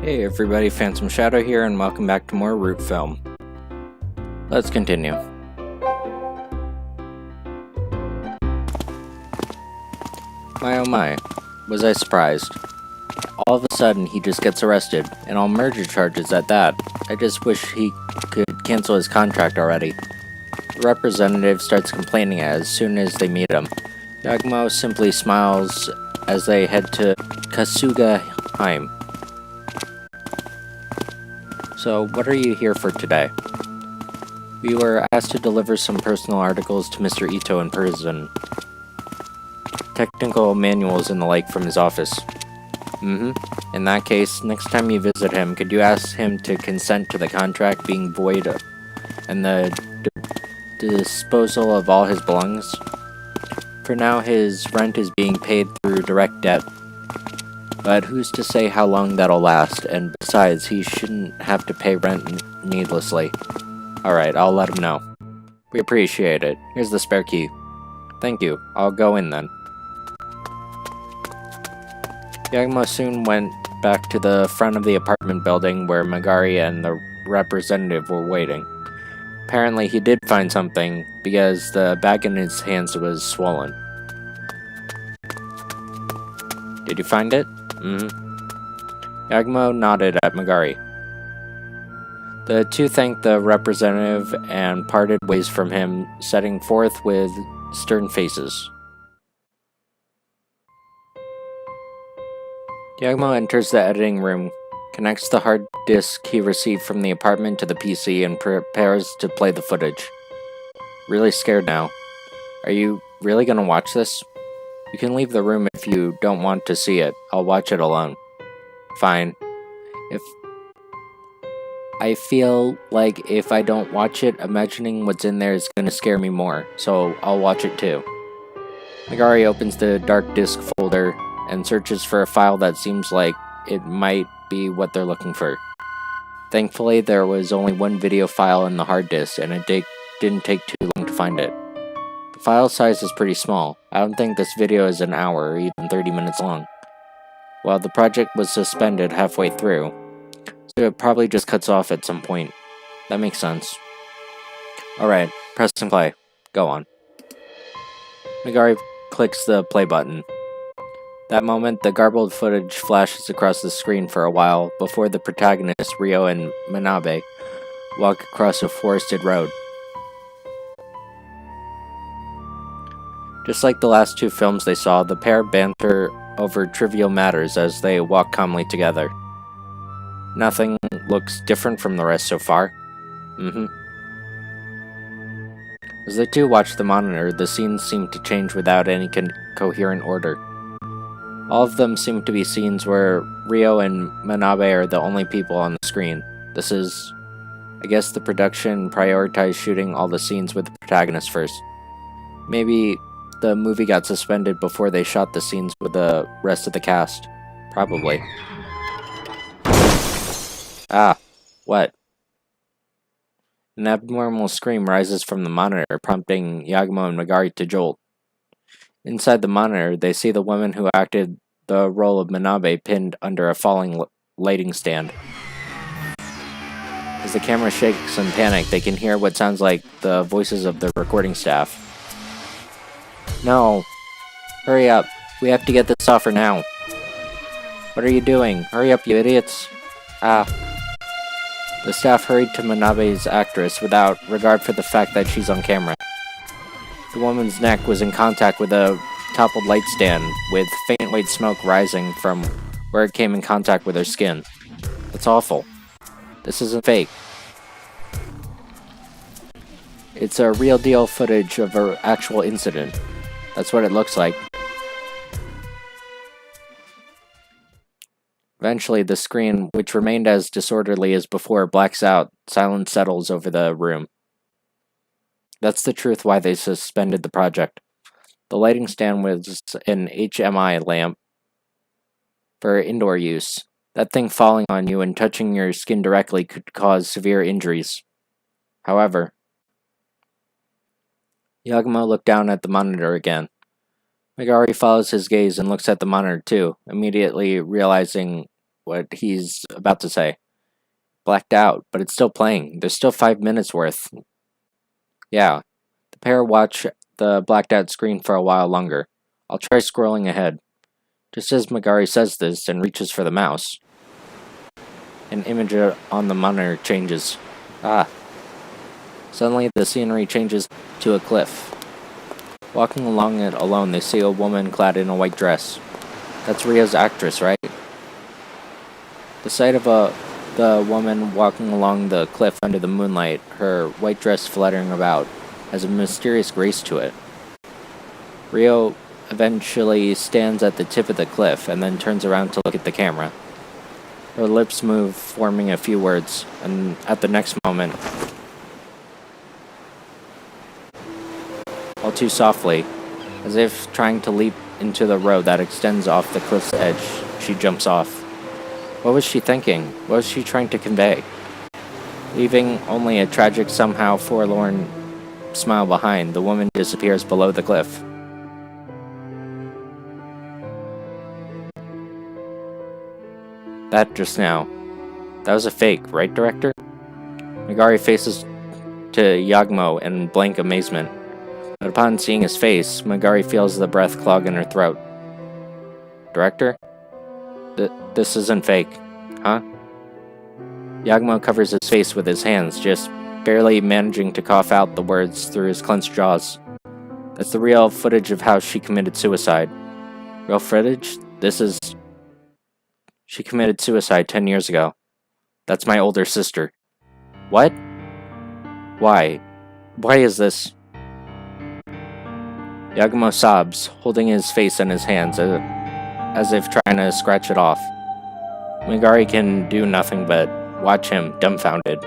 Hey everybody, Phantom Shadow here, and welcome back to more Root Film. Let's continue. My oh my, was I surprised. All of a sudden, he just gets arrested, and all murder charges at that. I just wish he could cancel his contract already. The representative starts complaining as soon as they meet him. Yagumo simply smiles as they head to Kasuga Heim. So, what are you here for today? We were asked to deliver some personal articles to Mr. Ito in prison. Technical manuals and the like from his office. In that case, next time you visit him, could you ask him to consent to the contract being void and the disposal of all his belongings? For now, his rent is being paid through direct debt. But who's to say how long that'll last, and besides, he shouldn't have to pay rent needlessly. Alright, I'll let him know. We appreciate it. Here's the spare key. Thank you. I'll go in then. Yagumo soon went back to the front of the apartment building where Magari and the representative were waiting. Apparently he did find something, because the bag in his hands was swollen. Did you find it? Yagumo nodded at Magari. The two thanked the representative and parted ways from him, setting forth with stern faces. Yagumo enters the editing room, connects the hard disk he received from the apartment to the PC, and prepares to play the footage. Really scared now. Are you really gonna watch this? You can leave the room if you don't want to see it. I'll watch it alone. Fine. I feel like if I don't watch it, imagining what's in there is gonna scare me more, so I'll watch it too. Magari opens the dark disk folder and searches for a file that seems like it might be what they're looking for. Thankfully, there was only one video file in the hard disk, and it didn't take too long to find it. The file size is pretty small. I don't think this video is an hour or even 30 minutes long. Well, the project was suspended halfway through, so it probably just cuts off at some point. That makes sense. Alright, press and play. Go on. Magari clicks the play button. That moment, the garbled footage flashes across the screen for a while before the protagonists, Ryo and Manabe, walk across a forested road. Just like the last two films they saw, the pair banter over trivial matters as they walk calmly together. Nothing looks different from the rest so far. As the two watch the monitor, the scenes seem to change without any coherent order. All of them seem to be scenes where Ryo and Manabe are the only people on the screen. This is, I guess, the production prioritized shooting all the scenes with the protagonist first. Maybe the movie got suspended before they shot the scenes with the rest of the cast. Probably. Ah, what? An abnormal scream rises from the monitor, prompting Yagumo and Magari to jolt. Inside the monitor, they see the woman who acted the role of Manabe pinned under a falling lighting stand. As the camera shakes in panic, they can hear what sounds like the voices of the recording staff. No! Hurry up! We have to get this offer now! What are you doing? Hurry up, you idiots! Ah. The staff hurried to Manabe's actress without regard for the fact that she's on camera. The woman's neck was in contact with a toppled light stand, with faint white smoke rising from where it came in contact with her skin. That's awful. This isn't fake. It's a real deal footage of an actual incident. That's what it looks like. Eventually, the screen, which remained as disorderly as before, blacks out. Silence settles over the room. That's the truth why they suspended the project. The lighting stand was an HMI lamp for indoor use. That thing falling on you and touching your skin directly could cause severe injuries. However, Yagumo looked down at the monitor again. Magari follows his gaze and looks at the monitor too, immediately realizing what he's about to say. Blacked out, but it's still playing. There's still 5 minutes worth. Yeah. The pair watch the blacked out screen for a while longer. I'll try scrolling ahead. Just as Megari says this and reaches for the mouse, an image on the monitor changes. Ah. Suddenly the scenery changes to a cliff. Walking along it alone, they see a woman clad in a white dress. That's Ria's actress, right? The sight of the woman walking along the cliff under the moonlight, her white dress fluttering about, has a mysterious grace to it. Rio eventually stands at the tip of the cliff and then turns around to look at the camera. Her lips move, forming a few words, and at the next moment, all too softly, as if trying to leap into the road that extends off the cliff's edge, she jumps off. What was she thinking? What was she trying to convey? Leaving only a tragic, somehow forlorn smile behind, the woman disappears below the cliff. That just now. That was a fake, right, director? Megari faces to Yagmo in blank amazement. But upon seeing his face, Megari feels the breath clog in her throat. Director? This isn't fake, huh? Yagmo covers his face with his hands, just barely managing to cough out the words through his clenched jaws. That's the real footage of how she committed suicide. Real footage? She committed suicide 10 years ago. That's my older sister. What? Why? Why is this? Yagamo sobs, holding his face in his hands, as if trying to scratch it off. Megari can do nothing but watch him, dumbfounded.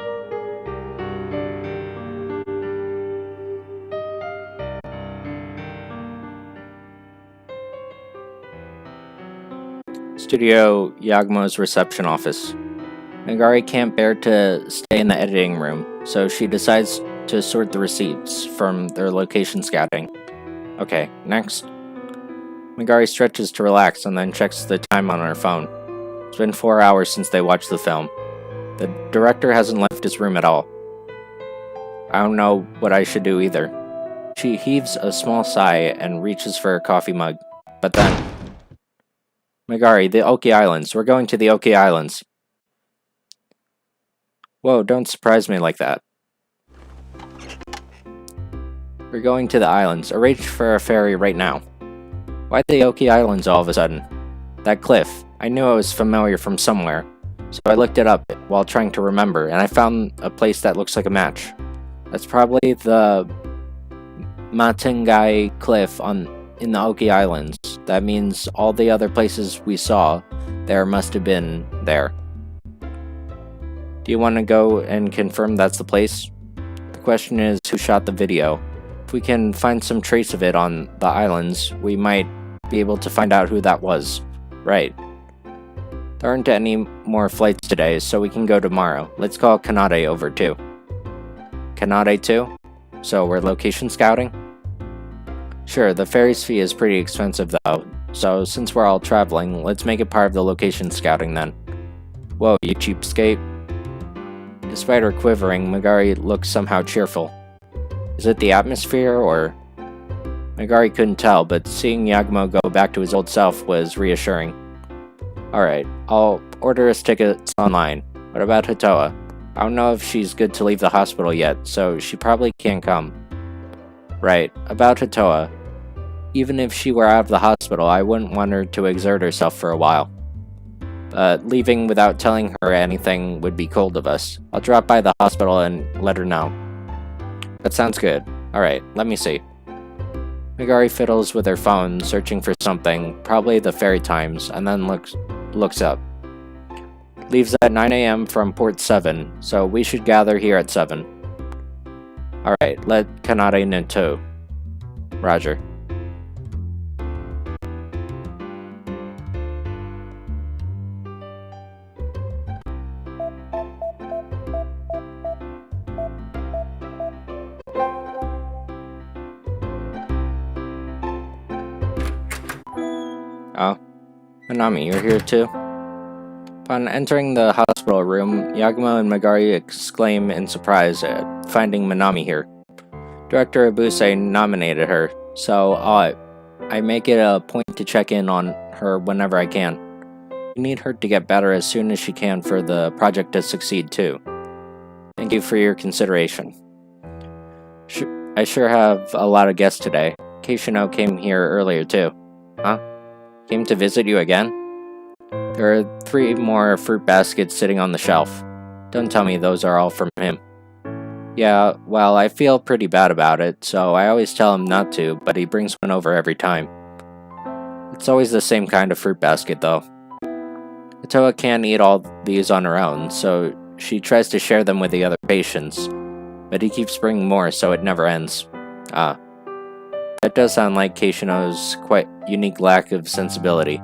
Studio Yagmo's reception office. Megari can't bear to stay in the editing room, so she decides to sort the receipts from their location scouting. Okay, next. Megari stretches to relax and then checks the time on her phone. It's been 4 hours since they watched the film. The director hasn't left his room at all. I don't know what I should do either. She heaves a small sigh and reaches for a coffee mug, but then... Megari, the Oki Islands. We're going to the Oki Islands. Whoa, don't surprise me like that. We're going to the islands. Arrange for a ferry right now. Why the Oki Islands all of a sudden? That cliff. I knew it was familiar from somewhere, so I looked it up while trying to remember, and I found a place that looks like a match. That's probably the Matengai Cliff in the Oki Islands. That means all the other places we saw there must have been there. Do you want to go and confirm that's the place? The question is, who shot the video? If we can find some trace of it on the islands, we might be able to find out who that was. Right. There aren't any more flights today, so we can go tomorrow. Let's call Kanade over too. Kanade too? So we're location scouting? Sure, the ferry's fee is pretty expensive though, so since we're all traveling, let's make it part of the location scouting then. Whoa, you cheapskate. Despite her quivering, Megari looks somehow cheerful. Is it the atmosphere, or... Megari couldn't tell, but seeing Yagmo go back to his old self was reassuring. Alright, I'll order us tickets online. What about Hatoa? I don't know if she's good to leave the hospital yet, so she probably can't come. Right, about Hatoa. Even if she were out of the hospital, I wouldn't want her to exert herself for a while. Leaving without telling her anything would be cold of us. I'll drop by the hospital and let her know. That sounds good. Alright, let me see. Megari fiddles with her phone, searching for something, probably the ferry times, and then looks up. Leaves at 9 a.m. from port 7, so we should gather here at 7. Alright, let Kanade know too. Roger. Oh, Hanami, you're here too? Upon entering the hospital room, Yagumo and Megari exclaim in surprise at finding Minami here. Director Abuse nominated her, so I make it a point to check in on her whenever I can. We need her to get better as soon as she can for the project to succeed too. Thank you for your consideration. I sure have a lot of guests today. Keishino came here earlier too. Huh? Came to visit you again? There are 3 more fruit baskets sitting on the shelf. Don't tell me those are all from him. Yeah, well, I feel pretty bad about it, so I always tell him not to, but he brings one over every time. It's always the same kind of fruit basket, though. Hatoa can't eat all these on her own, so she tries to share them with the other patients, but he keeps bringing more, so it never ends. Ah. That does sound like Keishino's quite unique lack of sensibility.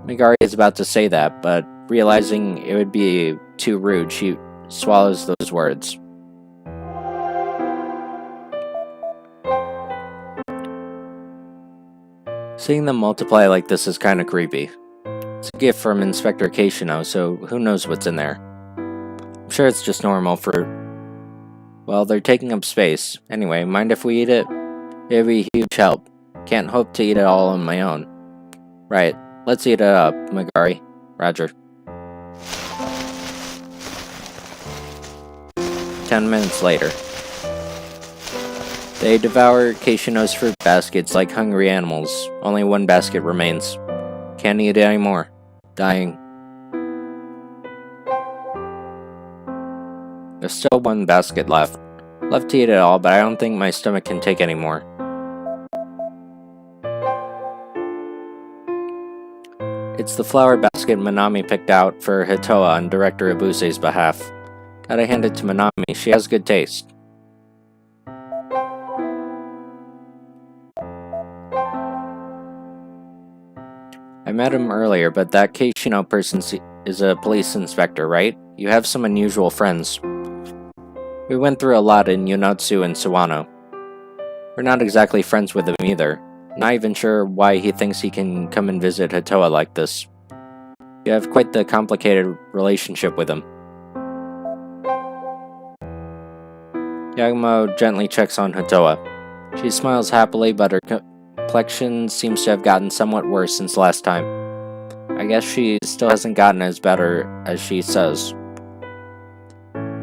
Megari is about to say that, but realizing it would be too rude, she swallows those words. Seeing them multiply like this is kinda creepy. It's a gift from Inspector Keishino, so who knows what's in there. I'm sure it's just normal fruit. Well, they're taking up space. Anyway, mind if we eat it? It'd be a huge help. Can't hope to eat it all on my own. Right, let's eat it up, Megari. Roger. 10 minutes later. They devour Keishino's fruit baskets like hungry animals. Only 1 basket remains. Can't eat it anymore. Dying. There's still 1 basket left. Love to eat it all, but I don't think my stomach can take any more. It's the flower basket Minami picked out for Hatoa on Director Abuse's behalf. Gotta hand it to Minami, she has good taste. I met him earlier, but that Keishino person is a police inspector, right? You have some unusual friends. We went through a lot in Yonotsu and Sawano. We're not exactly friends with him either. Not even sure why he thinks he can come and visit Hatoa like this. You have quite the complicated relationship with him. Yagumo gently checks on Hatoa. She smiles happily, but her complexion seems to have gotten somewhat worse since last time. I guess she still hasn't gotten as better as she says.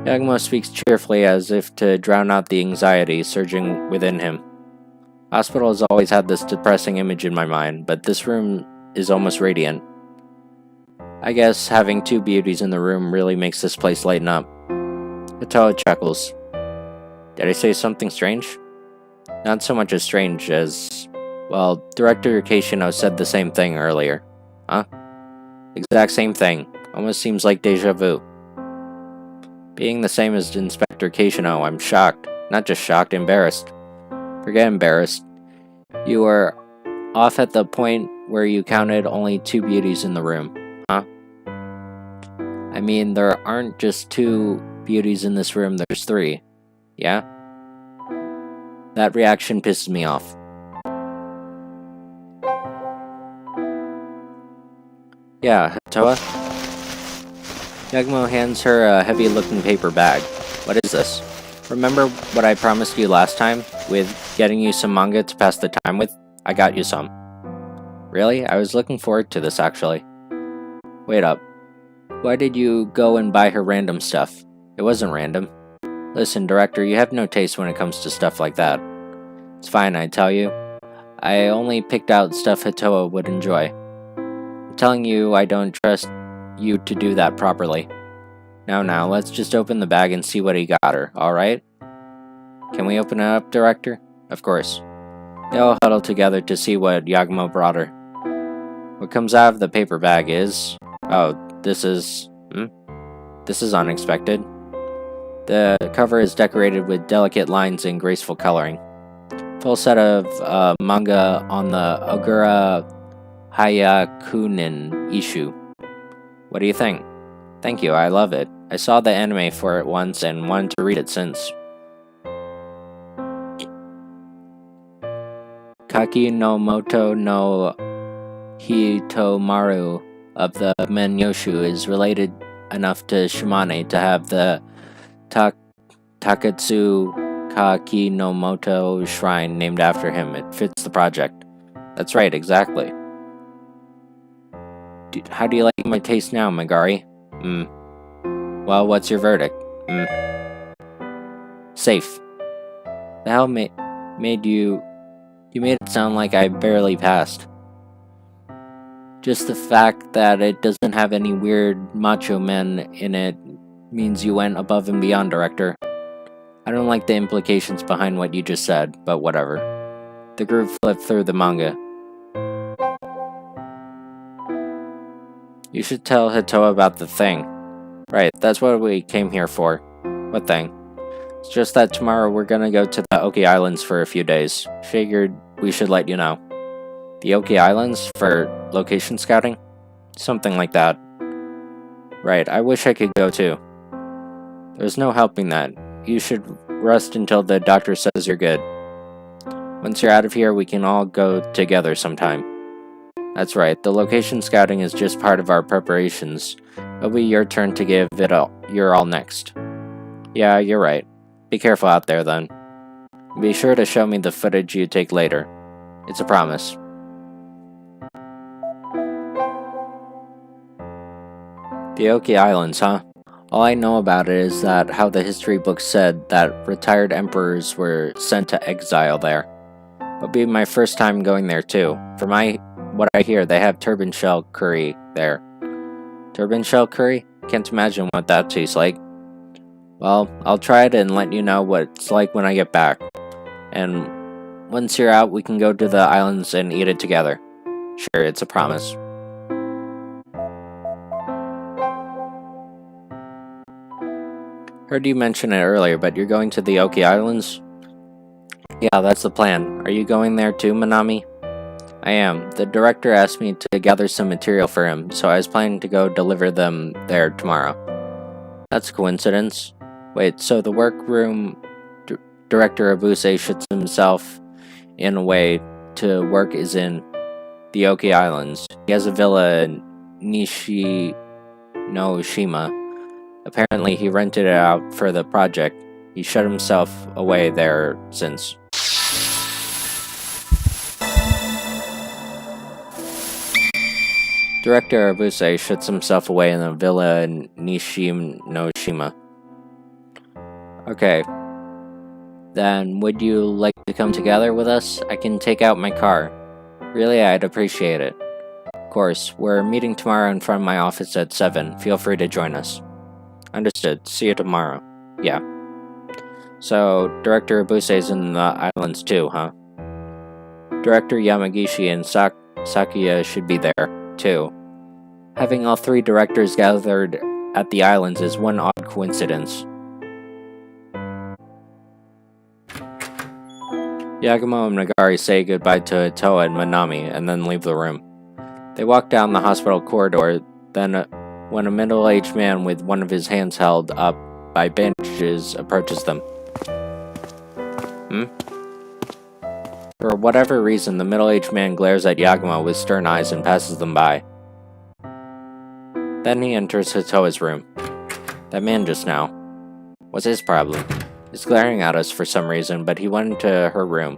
Yagumo speaks cheerfully as if to drown out the anxiety surging within him. Hospital has always had this depressing image in my mind, but this room is almost radiant. I guess having 2 beauties in the room really makes this place lighten up. Hatoa chuckles. Did I say something strange? Not so much as strange as... Well, Director Keishino said the same thing earlier. Huh? Exact same thing. Almost seems like deja vu. Being the same as Inspector Keishino, I'm shocked. Not just shocked, embarrassed. Forget embarrassed. You were off at the point where you counted only 2 beauties in the room, huh? I mean, there aren't just 2 beauties in this room, there's 3. Yeah? That reaction pisses me off. Yeah, Hatoa? Yagumo hands her a heavy-looking paper bag. What is this? Remember what I promised you last time, with getting you some manga to pass the time with? I got you some. Really? I was looking forward to this, actually. Wait up. Why did you go and buy her random stuff? It wasn't random. Listen, Director, you have no taste when it comes to stuff like that. It's fine, I tell you. I only picked out stuff Hatoa would enjoy. I'm telling you, I don't trust you to do that properly. Now, let's just open the bag and see what he got her, alright? Can we open it up, Director? Of course. They all huddle together to see what Yagumo brought her. What comes out of the paper bag is... Oh, this is... This is unexpected. The cover is decorated with delicate lines and graceful coloring. Full set of manga on the Ogura Hyakunin issue. What do you think? Thank you, I love it. I saw the anime for it once and wanted to read it since. Kaki no Moto no Hitomaru of the Menyoshu is related enough to Shimane to have the Takatsu Kakinomoto shrine named after him. It fits the project. That's right, exactly. How do you like my taste now, Megari? Well, what's your verdict? Safe. The hell made you... You made it sound like I barely passed. Just the fact that it doesn't have any weird macho men in it means you went above and beyond, Director. I don't like the implications behind what you just said, but whatever. The group flipped through the manga. You should tell Hitoa about the thing. Right, that's what we came here for. What thing? It's just that tomorrow we're gonna go to the Oki Islands for a few days. Figured we should let you know. The Oki Islands? For location scouting? Something like that. Right, I wish I could go too. There's no helping that. You should rest until the doctor says you're good. Once you're out of here, we can all go together sometime. That's right, the location scouting is just part of our preparations. It'll be your turn to give it your all next. Yeah, you're right. Be careful out there then. Be sure to show me the footage you take later. It's a promise. The Oki Islands, huh? All I know about it is that how the history books said that retired emperors were sent to exile there. It'll be my first time going there too. From what I hear, they have turban shell curry there. Turban shell curry? Can't imagine what that tastes like. Well, I'll try it and let you know what it's like when I get back. And once you're out, we can go to the islands and eat it together. Sure, it's a promise. Heard you mention it earlier, but you're going to the Oki Islands? Yeah, that's the plan. Are you going there too, Manami? I am. The director asked me to gather some material for him, so I was planning to go deliver them there tomorrow. That's a coincidence. Wait, so the workroom Director Abuse shoots himself in a way to work is in the Oki Islands. He has a villa in Nishinoshima. Apparently he rented it out for the project. He shut himself away there since. Director Abuse shuts himself away in a villa in Nishinoshima. Okay. Then, would you like to come together with us? I can take out my car. Really, I'd appreciate it. Of course, we're meeting tomorrow in front of my office at 7. Feel free to join us. Understood. See you tomorrow. Yeah. So, Director Abuse's in the islands too, huh? Director Yamagishi and Sakuya should be there, too. Having all three directors gathered at the islands is one odd coincidence. Yagumo and Nagari say goodbye to Hitoa and Manami, and then leave the room. They walk down the hospital corridor, then when a middle-aged man with one of his hands held up by bandages approaches them. For whatever reason, the middle-aged man glares at Yagumo with stern eyes and passes them by. Then he enters Hitoa's room. That man just now. What's his problem? He's glaring at us for some reason, but he went into her room.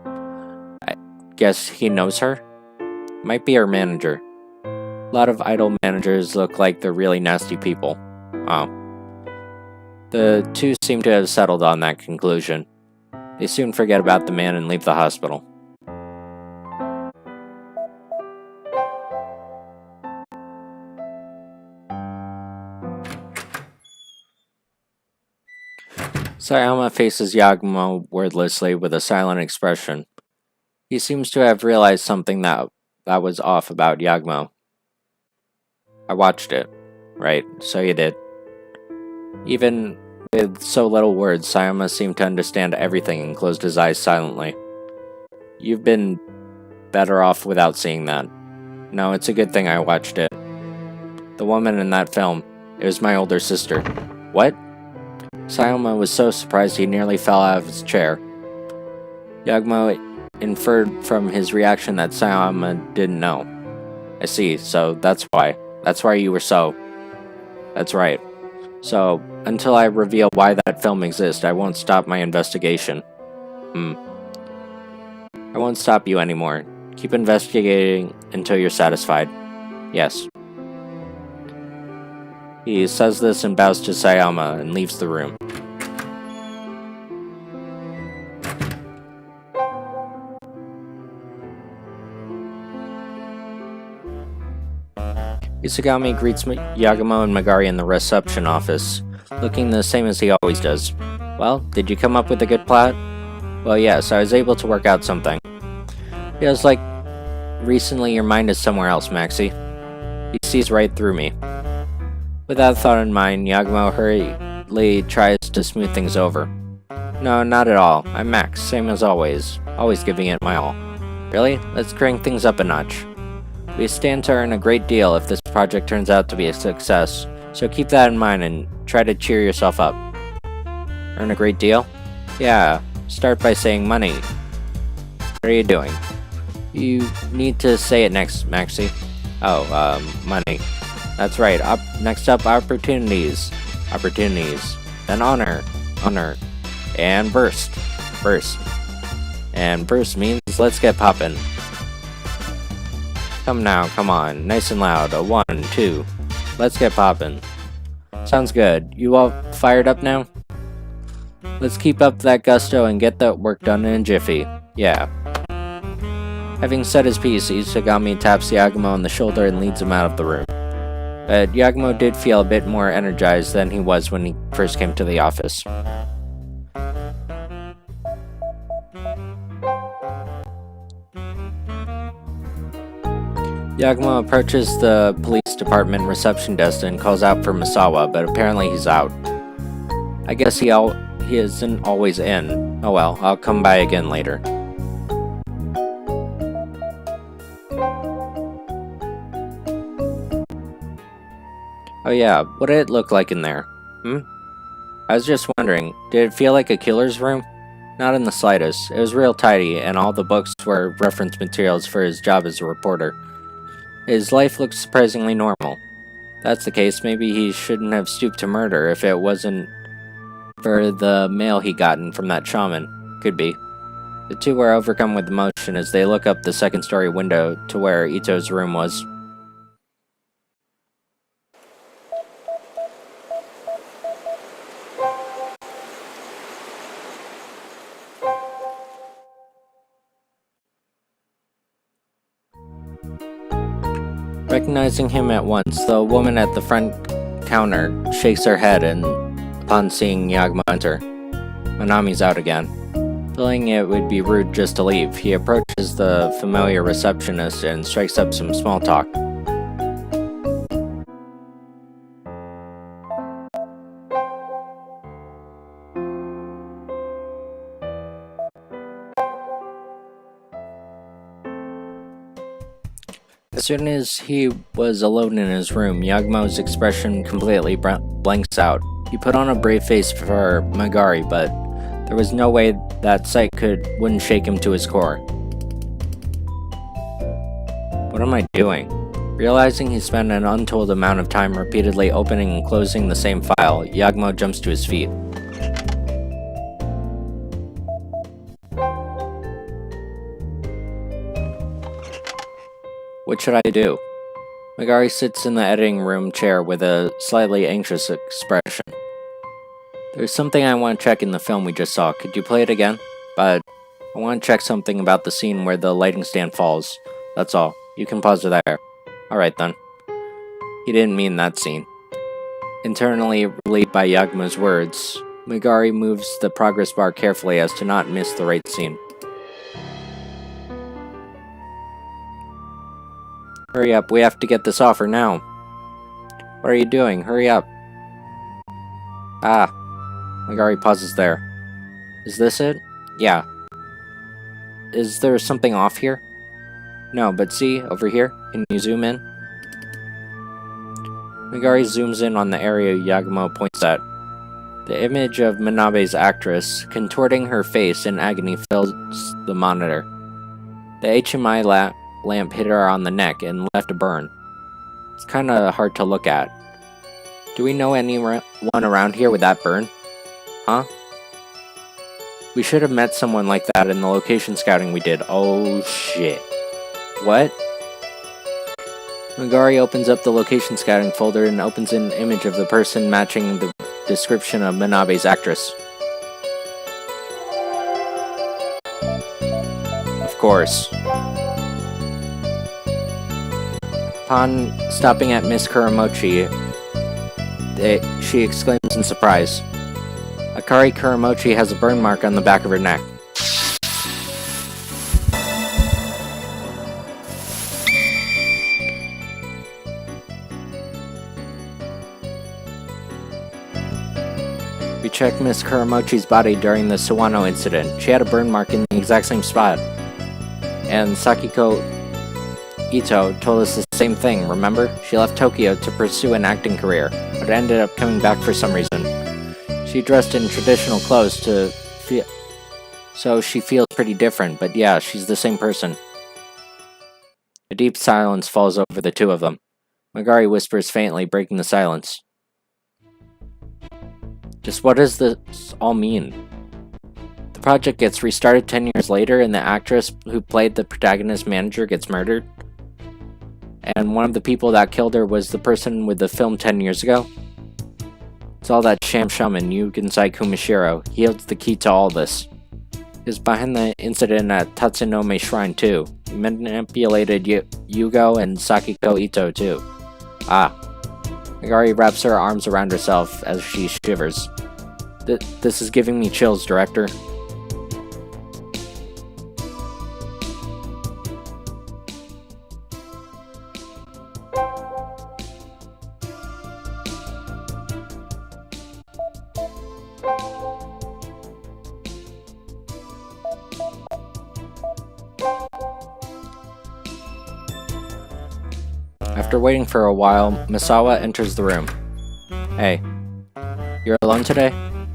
I guess he knows her? Might be her manager. A lot of idol managers look like they're really nasty people. Oh. The two seem to have settled on that conclusion. They soon forget about the man and leave the hospital. Sayama faces Yagumo wordlessly with a silent expression. He seems to have realized something that was off about Yagumo. I watched it. Right, so you did. Even with so little words, Sayama seemed to understand everything and closed his eyes silently. You've been better off without seeing that. No, it's a good thing I watched it. The woman in that film, it was my older sister. What? Sayama was so surprised he nearly fell out of his chair. Yagumo inferred from his reaction that Sayama didn't know. I see, so that's why. That's why you were so. That's right. So, until I reveal why that film exists, I won't stop my investigation. I won't stop you anymore. Keep investigating until you're satisfied. Yes. He says this and bows to Sayama and leaves the room. Isagami greets Yagumo and Magari in the reception office, looking the same as he always does. Well, did you come up with a good plot? Well, yes, I was able to work out something. Feels like recently your mind is somewhere else, Maxie. He sees right through me. With that thought in mind, Yagumo hurriedly tries to smooth things over. No, not at all. I'm Max, same as always giving it my all. Really? Let's crank things up a notch. We stand to earn a great deal if this project turns out to be a success, so keep that in mind and try to cheer yourself up. Earn a great deal? Yeah, start by saying money. What are you doing? You need to say it next, Maxie. Oh, money. That's right, next up, opportunities. Opportunities. Then honor. Honor. And burst. Burst. And burst means let's get poppin'. Come now, come on, nice and loud, a 1, 2. Let's get poppin'. Sounds good. You all fired up now? Let's keep up that gusto and get that work done in a jiffy. Yeah. Having said his piece, Isagami taps Yagumo on the shoulder and leads him out of the room. But Yagumo did feel a bit more energized than he was when he first came to the office. Yagumo approaches the police department reception desk and calls out for Misawa, but apparently he's out. I guess he isn't always in. Oh well, I'll come by again later. Oh yeah, what did it look like in there? I was just wondering, did it feel like a killer's room? Not in the slightest. It was real tidy, and all the books were reference materials for his job as a reporter. His life looked surprisingly normal. If that's the case, maybe he shouldn't have stooped to murder if it wasn't for the mail he gotten from that shaman. Could be. The two were overcome with emotion as they look up the second-story window to where Ito's room was. Recognizing him at once, the woman at the front counter shakes her head and, upon seeing Yagumo enter, Manami's out again. Feeling it would be rude just to leave, he approaches the familiar receptionist and strikes up some small talk. As soon as he was alone in his room, Yagumo's expression completely blanks out. He put on a brave face for Magari, but there was no way that sight wouldn't shake him to his core. What am I doing? Realizing he spent an untold amount of time repeatedly opening and closing the same file, Yagumo jumps to his feet. What should I do? Magari sits in the editing room chair with a slightly anxious expression. There's something I want to check in the film we just saw. Could you play it again? But I want to check something about the scene where the lighting stand falls. That's all. You can pause it there. Alright then. He didn't mean that scene. Internally relieved by Yagumo's words, Magari moves the progress bar carefully as to not miss the right scene. Hurry up, we have to get this offer now. What are you doing? Hurry up. Ah. Magari pauses there. Is this it? Yeah. Is there something off here? No, but see, over here, can you zoom in? Magari zooms in on the area Yagumo points at. The image of Manabe's actress, contorting her face in agony, fills the monitor. The HMI lamp hit her on the neck and left a burn. It's kinda hard to look at. Do we know anyone around here with that burn? Huh? We should have met someone like that in the location scouting we did. Oh shit. What? Megari opens up the location scouting folder and opens an image of the person matching the description of Manabe's actress. Of course. Upon stopping at Miss Kuramochi, she exclaims in surprise. Akari Kuramochi has a burn mark on the back of her neck. We checked Miss Kuramochi's body during the Sawano incident. She had a burn mark in the exact same spot. And Sakiko Ito told us the same thing, remember? She left Tokyo to pursue an acting career, but ended up coming back for some reason. She dressed in traditional clothes so she feels pretty different, but yeah, she's the same person. A deep silence falls over the two of them. Megari whispers faintly, breaking the silence. Just what does this all mean? The project gets restarted 10 years later and the actress who played the protagonist's manager gets murdered? And one of the people that killed her was the person with the film 10 years ago? It's all that sham shaman, Yugensai Kumashiro. He holds the key to all this. He was behind the incident at Tatsunome Shrine too. He manipulated Yugo and Sakiko Ito too. Ah. Megari wraps her arms around herself as she shivers. This is giving me chills, director. After waiting for a while, Misawa enters the room. Hey, you're alone today?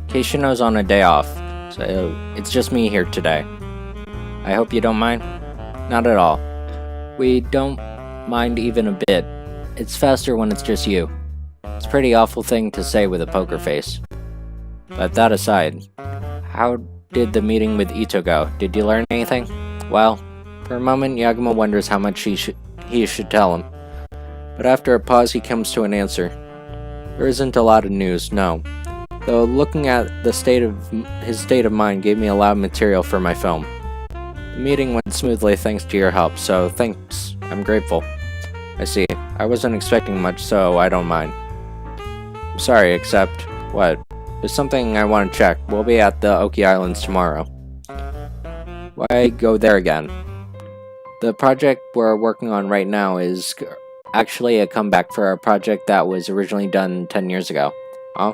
Keishino's on a day off, so it's just me here today. I hope you don't mind? Not at all. We don't mind even a bit. It's faster when it's just you. It's a pretty awful thing to say with a poker face. But that aside, how did the meeting with Ito go? Did you learn anything? Well, for a moment Yaguma wonders how much he should tell him. But after a pause he comes to an answer. There isn't a lot of news, no. Though looking at his state of mind gave me a lot of material for my film. The meeting went smoothly thanks to your help, so thanks. I'm grateful. I see. I wasn't expecting much, so I don't mind. I'm sorry, except... what? There's something I want to check. We'll be at the Oki Islands tomorrow. Why go there again? The project we're working on right now is actually a comeback for a project that was originally done 10 years ago. Oh?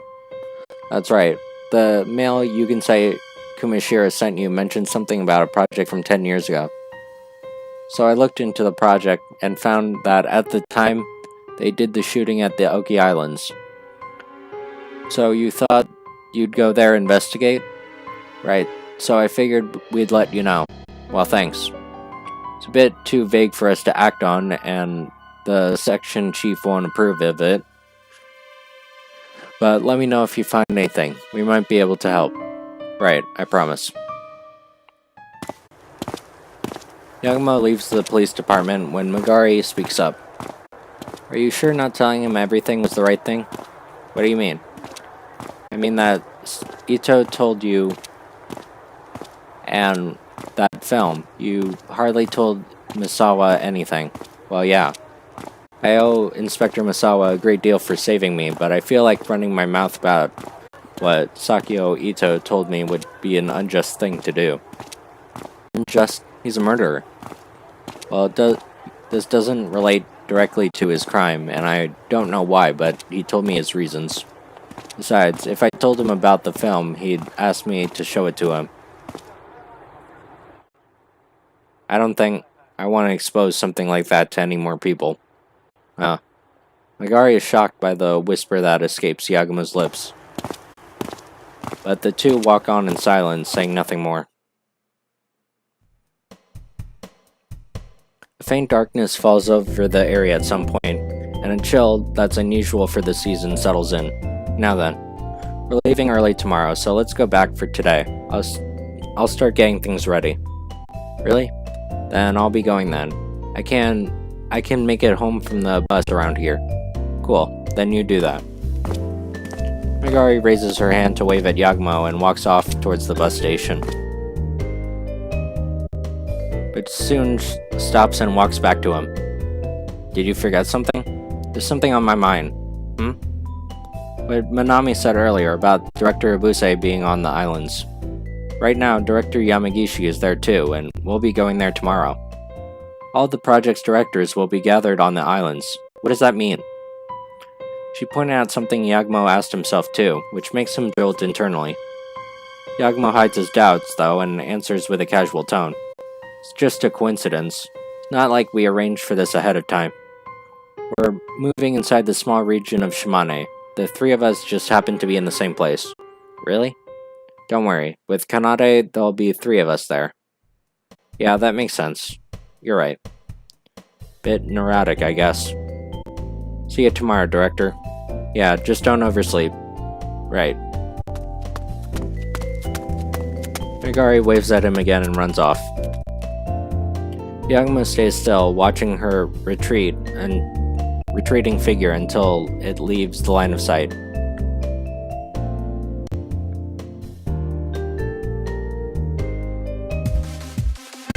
That's right. The mail Yugensai Kumashiro sent you mentioned something about a project from 10 years ago. So I looked into the project and found that at the time they did the shooting at the Oki Islands. So you thought you'd go there and investigate? Right, so I figured we'd let you know. Well, thanks. It's a bit too vague for us to act on, and the section chief won't approve of it. But let me know if you find anything. We might be able to help. Right, I promise. Yaguma leaves the police department when Megari speaks up. Are you sure not telling him everything was the right thing? What do you mean? I mean that Ito told you and that film. You hardly told Misawa anything. Well, yeah. I owe Inspector Misawa a great deal for saving me, but I feel like running my mouth about what Sakio Ito told me would be an unjust thing to do. Unjust? He's a murderer. Well, this doesn't relate directly to his crime, and I don't know why, but he told me his reasons. Besides, if I told him about the film, he'd ask me to show it to him. I don't think I want to expose something like that to any more people. Megari is shocked by the whisper that escapes Yaguma's lips. But the two walk on in silence, saying nothing more. A faint darkness falls over the area at some point. and a chill that's unusual for the season settles in. Now then, we're leaving early tomorrow, so let's go back for today. I'll start getting things ready. Really? Then I'll be going then. I can make it home from the bus around here. Cool, then you do that. Megari raises her hand to wave at Yagumo and walks off towards the bus station. But soon stops and walks back to him. Did you forget something? There's something on my mind. What Manami said earlier about Director Abuse being on the islands. Right now, Director Yamagishi is there too, and we'll be going there tomorrow. All the project's directors will be gathered on the islands. What does that mean? She pointed out something Yagumo asked himself too, which makes him jolt internally. Yagumo hides his doubts, though, and answers with a casual tone. It's just a coincidence. It's not like we arranged for this ahead of time. We're moving inside the small region of Shimane. The three of us just happen to be in the same place. Really? Don't worry. With Kanade, there'll be 3 of us there. Yeah, that makes sense. You're right. Bit neurotic, I guess. See you tomorrow, Director. Yeah, just don't oversleep. Right. Megari waves at him again and runs off. Yagumo stays still, watching her retreating figure until it leaves the line of sight.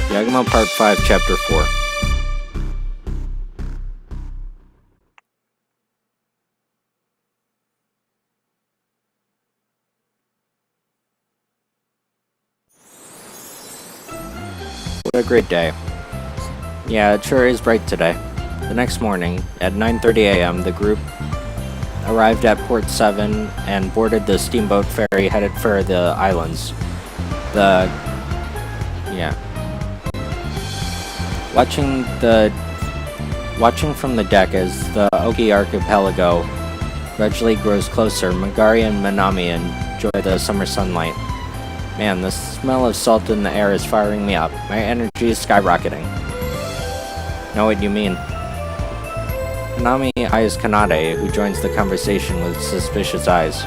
Yagumo Part 5, Chapter 4. What a great day. Yeah, it sure is bright today. The next morning, at 9:30 a.m., the group arrived at Port 7 and boarded the steamboat ferry headed for the islands. Watching from the deck as the Oki archipelago gradually grows closer, Megari and Manami enjoy the summer sunlight. Man, the smell of salt in the air is firing me up. My energy is skyrocketing. Know what you mean? Manami eyes Kanade, who joins the conversation with suspicious eyes.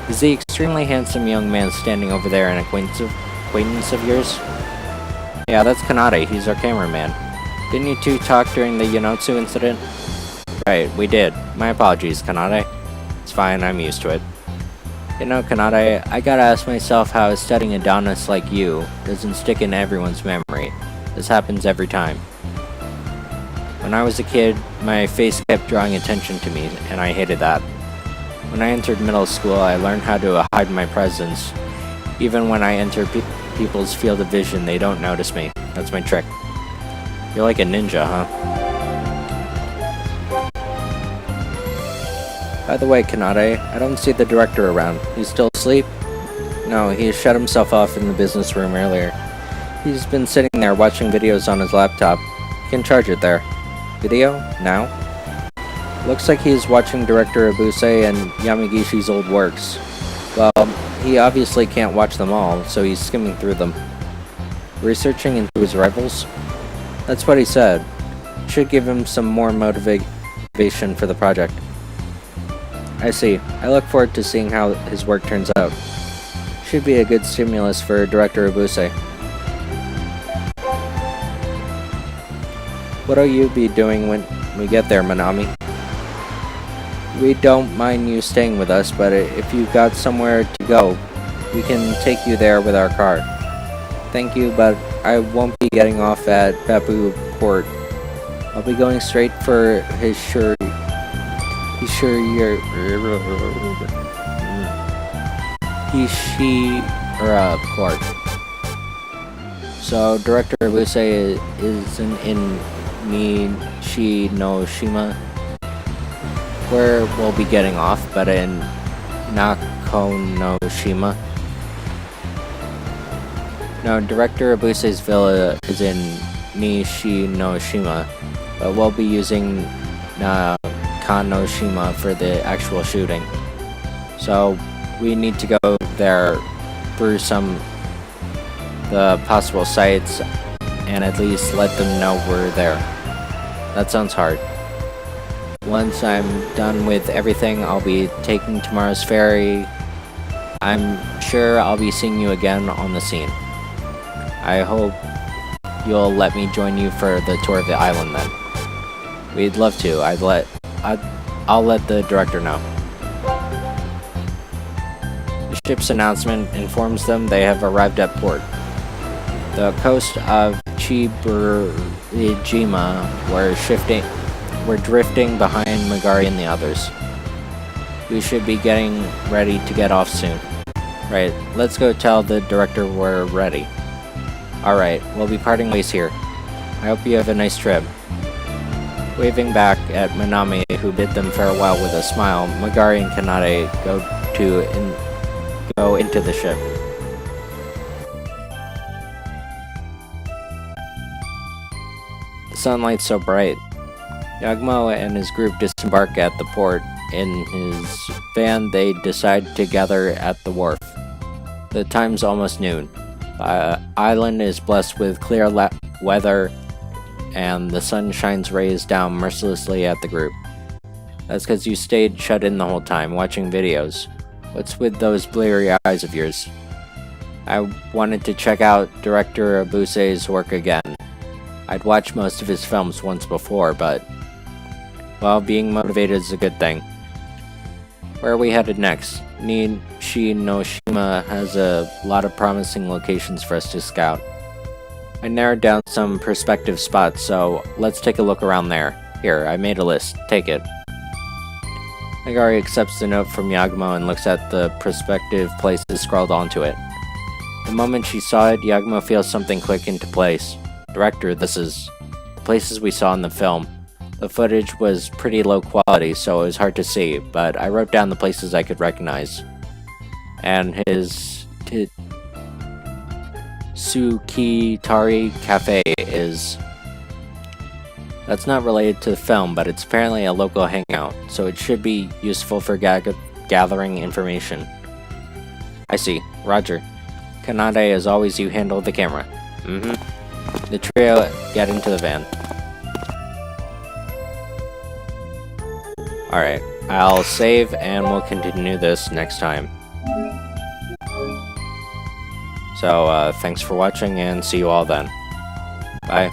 Is the extremely handsome young man standing over there an acquaintance of yours? Yeah, that's Kanade. He's our cameraman. Didn't you two talk during the Yonotsu incident? Right, we did. My apologies, Kanade. It's fine, I'm used to it. You know, Kanade, I gotta ask myself how studying Adonis like you doesn't stick in everyone's memory. This happens every time. When I was a kid, my face kept drawing attention to me, and I hated that. When I entered middle school, I learned how to hide my presence. Even when I enter people's field of vision, they don't notice me. That's my trick. You're like a ninja, huh? By the way, Kanade, I don't see the director around. He's still asleep? No, he shut himself off in the business room earlier. He's been sitting there watching videos on his laptop. You can charge it there. Video? Now? Looks like he's watching Director Abuse and Yamagishi's old works. Well, he obviously can't watch them all, so he's skimming through them. Researching into his rivals? That's what he said. Should give him some more motivation for the project. I see. I look forward to seeing how his work turns out. Should be a good stimulus for Director Abuse. What'll you be doing when we get there, Manami? We don't mind you staying with us, but if you've got somewhere to go, we can take you there with our car. Thank you, but I won't be getting off at Beppu Port. I'll be going straight for Hishira Port. So Director Abuse isn't in Nishinoshima, where we'll be getting off, but in Nakonoshima. No, Director Abuse's villa is in Nishinoshima, but we'll be using Kanoshima for the actual shooting. So we need to go there through the possible sites and at least let them know we're there. That sounds hard. Once I'm done with everything, I'll be taking tomorrow's ferry. I'm sure I'll be seeing you again on the scene. I hope you'll let me join you for the tour of the island then. We'd love to. I'll let the director know. The ship's announcement informs them they have arrived at port. The coast of Chiburajima we're drifting behind Magari and the others. We should be getting ready to get off soon. Right, let's go tell the director we're ready. Alright, we'll be parting ways here. I hope you have a nice trip. Waving back at Manami, who bid them farewell with a smile, Magari and Kanade go into the ship. The sunlight's so bright. Yagumo and his group disembark at the port. In his van, they decide to gather at the wharf. The time's almost noon. The island is blessed with clear weather, and the sun shines rays down mercilessly at the group. That's because you stayed shut in the whole time, watching videos. What's with those bleary eyes of yours? I wanted to check out director Abuse's work again. I'd watched most of his films once before, but... well, being motivated is a good thing. Where are we headed next? Nishinoshima has a lot of promising locations for us to scout. I narrowed down some prospective spots, so let's take a look around there. Here, I made a list. Take it. Magari accepts the note from Yagumo and looks at the prospective places scrawled onto it. The moment she saw it, Yagumo feels something click into place. Director, this is the places we saw in the film. The footage was pretty low quality, so it was hard to see, but I wrote down the places I could recognize. And his Tsukitari Cafe is... that's not related to the film, but it's apparently a local hangout, so it should be useful for gathering information. I see. Roger. Kanade, as always, you handle the camera. The trio get into the van. Alright, I'll save and we'll continue this next time. So, thanks for watching and see you all then. Bye.